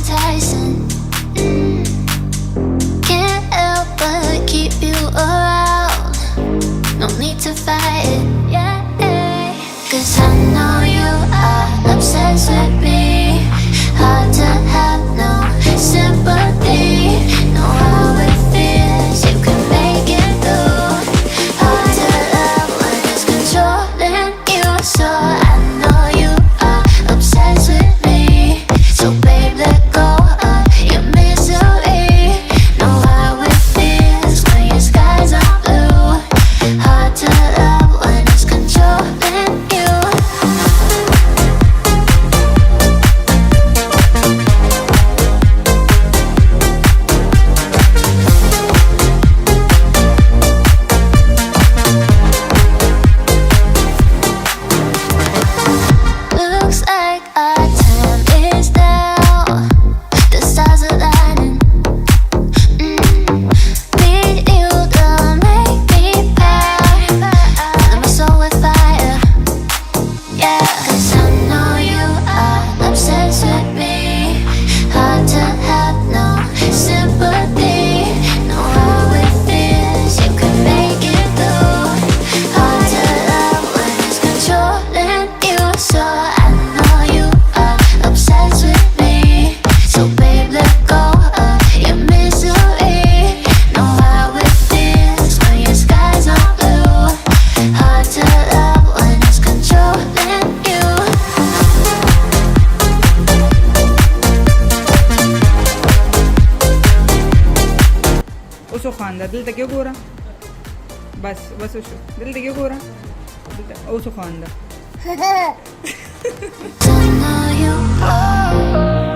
enticing. Can't help but keep you around. No need to fight it, yeah. 'Cause I know you are obsessed with me. Hard to have no sympathy. Know how it feels, you can make it through. Hard to love when it's controlling you. So I know you are obsessed with me. So babe, let go of your misery. Know how it feels when your skies are blue. Hard to love when it's controlling you. Looks like our time is now. The stars are aligning. Need you to make me proud. Fill my soul with fire. Yeah, 'cause I know you are obsessed with me. Hard to have no sympathy. Know how it feels, you can make it through. Hard to love when it's controlling you. So I know you are obsessed with me. So babe, let go of your misery. Know how it feels when your skies are blue. Hard to love when it's controlling you. وشو خاندا دل تكيو كورا بس وشو دل تكيو كورا وشو خاندا I know you are